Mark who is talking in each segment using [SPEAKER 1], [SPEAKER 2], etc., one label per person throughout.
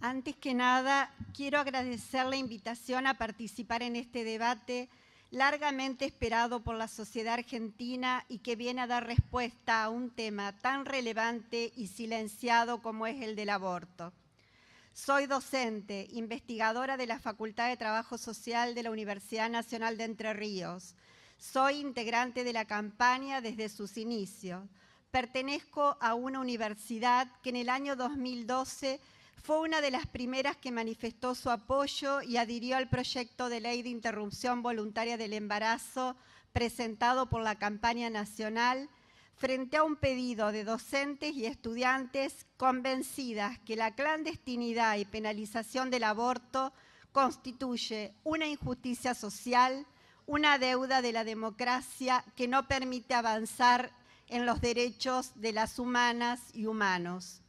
[SPEAKER 1] Antes que nada, quiero agradecer la invitación a participar en este debate largamente esperado por la sociedad argentina y que viene a dar respuesta a un tema tan relevante y silenciado como es el del aborto. Soy docente, investigadora de la Facultad de Trabajo Social de la Universidad Nacional de Entre Ríos. Soy integrante de la campaña desde sus inicios. Pertenezco a una universidad que en el año 2012 fue una de las primeras que manifestó su apoyo y adhirió al proyecto de ley de interrupción voluntaria del embarazo presentado por la campaña nacional frente a un pedido de docentes y estudiantes convencidas que la clandestinidad y penalización del aborto constituye una injusticia social, una deuda de la democracia que no permite avanzar en los derechos de las humanas y humanos.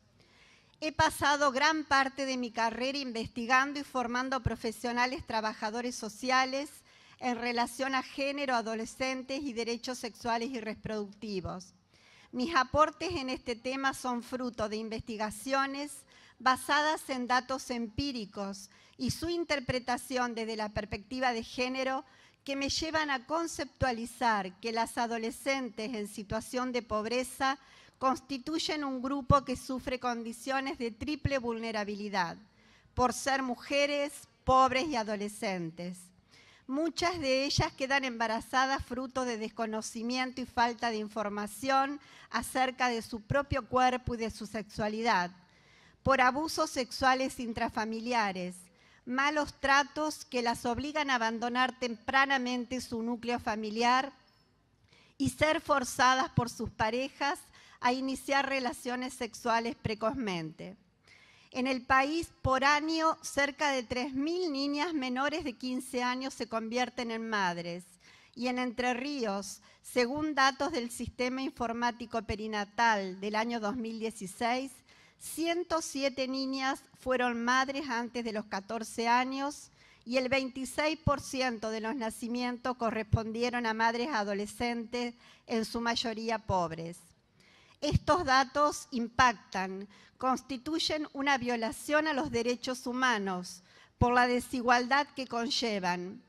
[SPEAKER 1] He pasado gran parte de mi carrera investigando y formando profesionales trabajadores sociales en relación a género, adolescentes y derechos sexuales y reproductivos. Mis aportes en este tema son fruto de investigaciones basadas en datos empíricos y su interpretación desde la perspectiva de género que me llevan a conceptualizar que las adolescentes en situación de pobreza constituyen un grupo que sufre condiciones de triple vulnerabilidad por ser mujeres, pobres y adolescentes. Muchas de ellas quedan embarazadas fruto de desconocimiento y falta de información acerca de su propio cuerpo y de su sexualidad, por abusos sexuales intrafamiliares, malos tratos que las obligan a abandonar tempranamente su núcleo familiar y ser forzadas por sus parejas a iniciar relaciones sexuales precozmente. En el país, por año, cerca de 3.000 niñas menores de 15 años se convierten en madres. Y en Entre Ríos, según datos del Sistema Informático Perinatal del año 2016, 107 niñas fueron madres antes de los 14 años y el 26% de los nacimientos correspondieron a madres adolescentes, en su mayoría pobres. Estos datos impactan, constituyen una violación a los derechos humanos por la desigualdad que conllevan.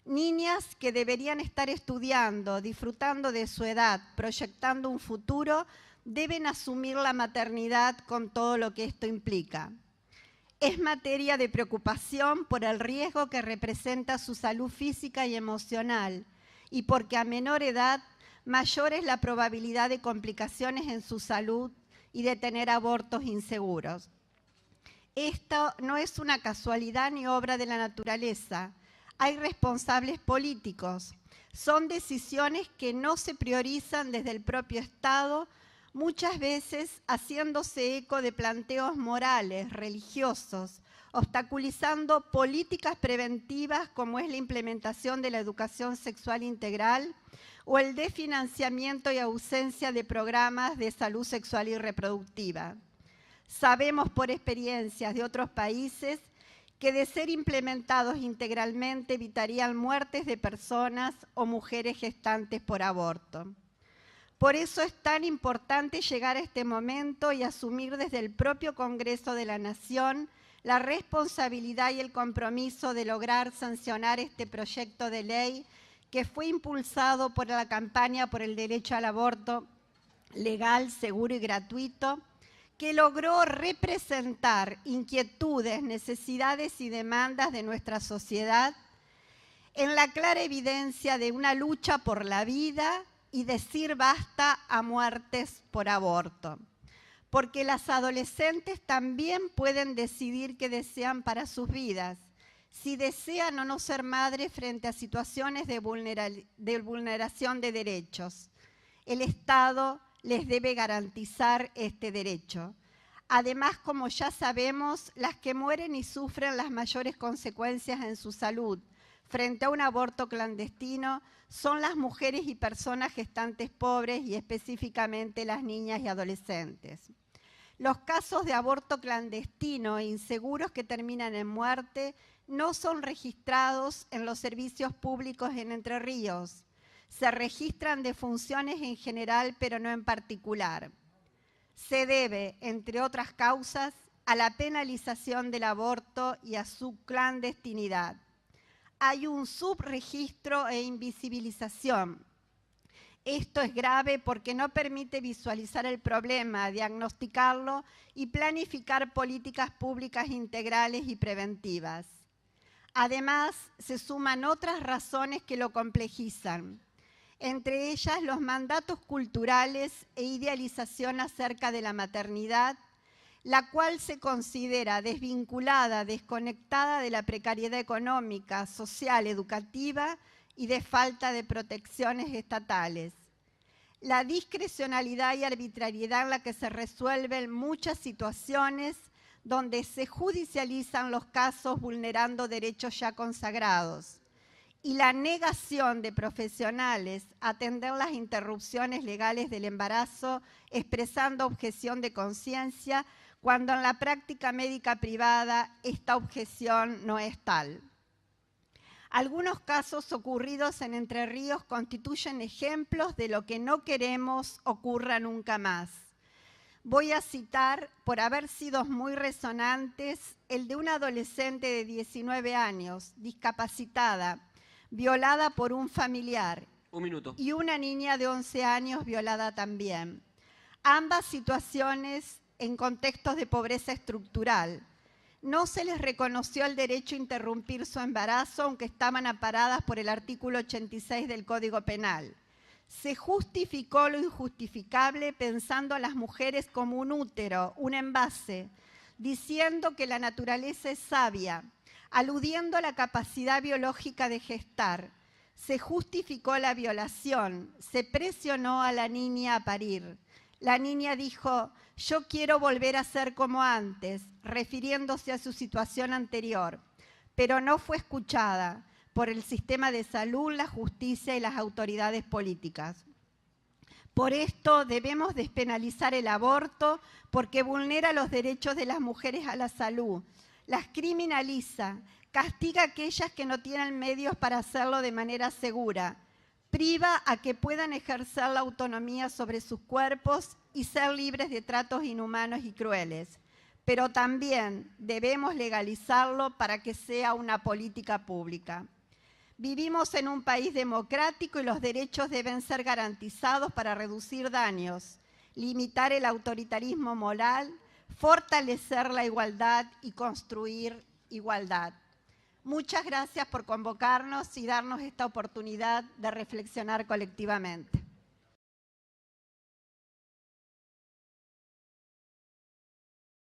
[SPEAKER 1] Niñas que deberían estar estudiando, disfrutando de su edad, proyectando un futuro, deben asumir la maternidad con todo lo que esto implica. Es materia de preocupación por el riesgo que representa su salud física y emocional y porque a menor edad mayor es la probabilidad de complicaciones en su salud y de tener abortos inseguros. Esto no es una casualidad ni obra de la naturaleza. Hay responsables políticos. Son decisiones que no se priorizan desde el propio Estado, muchas veces haciéndose eco de planteos morales, religiosos, obstaculizando políticas preventivas como es la implementación de la educación sexual integral o el desfinanciamiento y ausencia de programas de salud sexual y reproductiva. Sabemos por experiencias de otros países que de ser implementados integralmente evitarían muertes de personas o mujeres gestantes por aborto. Por eso es tan importante llegar a este momento y asumir desde el propio Congreso de la Nación la responsabilidad y el compromiso de lograr sancionar este proyecto de ley que fue impulsado por la campaña por el derecho al aborto legal, seguro y gratuito, que logró representar inquietudes, necesidades y demandas de nuestra sociedad en la clara evidencia de una lucha por la vida y decir basta a muertes por aborto. Porque las adolescentes también pueden decidir qué desean para sus vidas, si desean o no ser madres frente a situaciones de vulneración de derechos. El Estado les debe garantizar este derecho. Además, como ya sabemos, las que mueren y sufren las mayores consecuencias en su salud frente a un aborto clandestino son las mujeres y personas gestantes pobres y específicamente las niñas y adolescentes. Los casos de aborto clandestino e inseguros que terminan en muerte no son registrados en los servicios públicos en Entre Ríos. Se registran defunciones en general, pero no en particular. Se debe, entre otras causas, a la penalización del aborto y a su clandestinidad. Hay un subregistro e invisibilización. Esto es grave porque no permite visualizar el problema, diagnosticarlo y planificar políticas públicas integrales y preventivas. Además, se suman otras razones que lo complejizan, entre ellas los mandatos culturales e idealización acerca de la maternidad, la cual se considera desvinculada, desconectada de la precariedad económica, social, educativa y de falta de protecciones estatales. La discrecionalidad y arbitrariedad en la que se resuelven muchas situaciones donde se judicializan los casos vulnerando derechos ya consagrados, y la negación de profesionales a atender las interrupciones legales del embarazo expresando objeción de conciencia cuando en la práctica médica privada esta objeción no es tal. Algunos casos ocurridos en Entre Ríos constituyen ejemplos de lo que no queremos ocurra nunca más. Voy a citar, por haber sido muy resonantes, el de una adolescente de 19 años, discapacitada, violada por un familiar.
[SPEAKER 2] Un minuto.
[SPEAKER 1] Y una niña de 11 años violada también. Ambas situaciones en contextos de pobreza estructural. No se les reconoció el derecho a interrumpir su embarazo, aunque estaban amparadas por el artículo 86 del Código Penal. Se justificó lo injustificable pensando a las mujeres como un útero, un envase, diciendo que la naturaleza es sabia, aludiendo a la capacidad biológica de gestar. Se justificó la violación, se presionó a la niña a parir. La niña dijo, yo quiero volver a ser como antes, refiriéndose a su situación anterior, pero no fue escuchada por el sistema de salud, la justicia y las autoridades políticas. Por esto debemos despenalizar el aborto porque vulnera los derechos de las mujeres a la salud, las criminaliza, castiga a aquellas que no tienen medios para hacerlo de manera segura, priva a que puedan ejercer la autonomía sobre sus cuerpos y ser libres de tratos inhumanos y crueles. Pero también debemos legalizarlo para que sea una política pública. Vivimos en un país democrático y los derechos deben ser garantizados para reducir daños, limitar el autoritarismo moral, fortalecer la igualdad y construir igualdad. Muchas gracias por convocarnos y darnos esta oportunidad de reflexionar colectivamente.